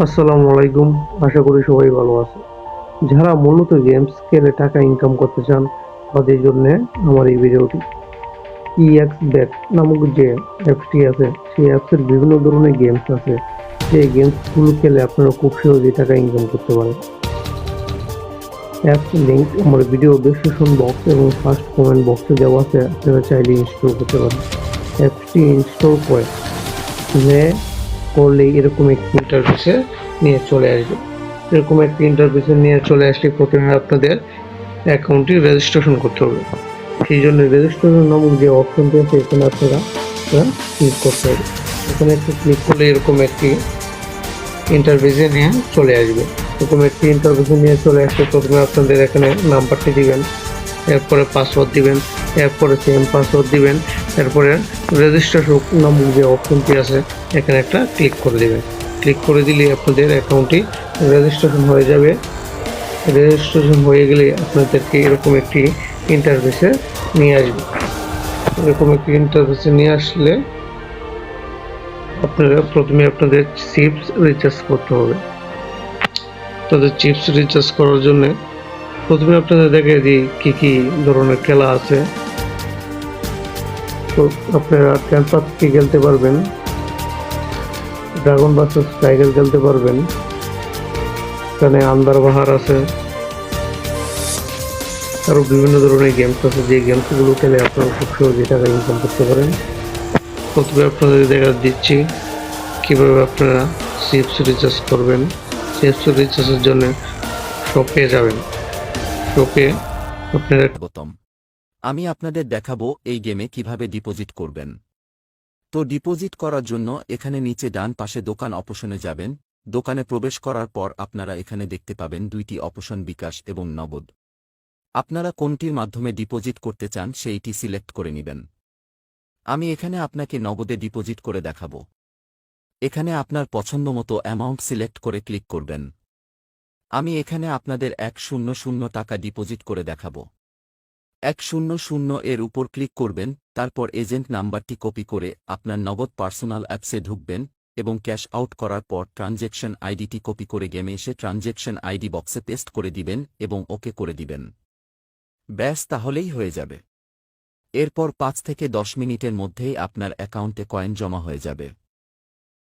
আসসালামু আলাইকুম। আশা করি সবাই ভালো আছে। যারা মূলত গেমস খেলে টাকা ইনকাম করতে চান তাদের জন্য আমার এই ভিডিওটি। ইএক্স ব্যাক নামক যে অ্যাপসটি আছে সেই অ্যাপসের বিভিন্ন ধরনের গেমস আছে, যে গেমসগুলো খেলে আপনারা খুব সহজেই টাকা ইনকাম করতে পারেন। অ্যাপস লিঙ্ক আমার ভিডিও ডেসক্রিপশন বক্স এবং ফার্স্ট কমেন্ট বক্সে দেওয়া আছে, আপনারা চাইলে ইনস্টল করতে পারেন। অ্যাপসটি ইনস্টল করলেই এরকম একটি ইন্টারফেসে নিয়ে চলে আসবে। এরকম একটি ইন্টারফেসে নিয়ে চলে আসলে প্রথমে আপনাদের অ্যাকাউন্টটি রেজিস্ট্রেশন করতে হবে। সেই জন্য রেজিস্ট্রেশন নামক যে অপশনটি আছে এখানে আপনারা ক্লিক করতে হবে। এখানে একটু ক্লিক করলে এরকম একটি ইন্টারফেসে নিয়ে চলে আসবে। এরকম একটি ইন্টারফেসে নিয়ে চলে আসলে প্রথমে আপনাদের এখানে নাম্বারটি দিবেন, এরপরে পাসওয়ার্ড দিবেন, এরপরে সেম পাসওয়ার্ড দিবেন, এরপরে রেজিস্ট্রেশন নামক যে অপশনটি আছে এখানে একটা ক্লিক করে দিবেন। ক্লিক করে দিলে আপনাদের অ্যাকাউন্টটি রেজিস্ট্রেশন হয়ে যাবে। রেজিস্ট্রেশন হয়ে গেলে আপনাদেরকে এরকম একটি ইন্টারফেসে নিয়ে আসবে। এরকম একটি ইন্টারফেসে নিয়ে আসলে আপনারা প্রথমে আপনাদের চিপস রিচার্জ করতে হবে। তাদের চিপস রিচার্জ করার জন্য প্রথমে আপনাদের দেখে দিই কি কি ধরনের খেলা আছে। তো আপনারা ক্যাম্পাস কি খেলতে পারবেন, ড্রাগন ভার্সেস টাইগার খেলতে পারবেন, এখানে আন্দার বাহার আছে, আরো বিভিন্ন ধরনের গেমস আছে যে গেমসগুলো খেলে আপনারা খুব সহজেই টাকা ইনকাম করতে পারেন। প্রথমে আপনাদের দেখা দিচ্ছি কিভাবে আপনারা চিপস রিচার্জ করবেন। চিপস রিচার্জের জন্য শপে যাবেন। শপে আপনারা স্বাগতম। আমি আপনাদের দেখাবো এই গেমে কিভাবে ডিপোজিট করবেন। তো ডিপোজিট করার জন্য এখানে নিচে ডান পাশে দোকান অপশনে যাবেন। দোকানে প্রবেশ করার পর আপনারা এখানে দেখতে পাবেন দুইটি অপশন, বিকাশ এবং নগদ। আপনারা কোনটির মাধ্যমে ডিপোজিট করতে চান সেইটি সিলেক্ট করে নেবেন। আমি এখানে আপনাকে নগদে ডিপোজিট করে দেখাবো। এখানে আপনার পছন্দমতো অ্যামাউন্ট সিলেক্ট করে ক্লিক করবেন। আমি এখানে আপনাদের 100 টাকা ডিপোজিট করে দেখাবো। 100 এর উপর ক্লিক করবেন, তারপর এজেন্ট নাম্বারটি কপি করে আপনার নগদ পার্সোনাল অ্যাপসে ঢুকবেন এবং ক্যাশ আউট করার পর ট্রানজ্যাকশন আইডিটি কপি করে গেমে এসে ট্রানজ্যাকশন আইডি বক্সে পেস্ট করে দিবেন এবং ওকে করে দিবেন। ব্যাস, তাহলেই হয়ে যাবে। এরপর 5 থেকে 10 মিনিটের মধ্যেই আপনার অ্যাকাউন্টে কয়েন জমা হয়ে যাবে।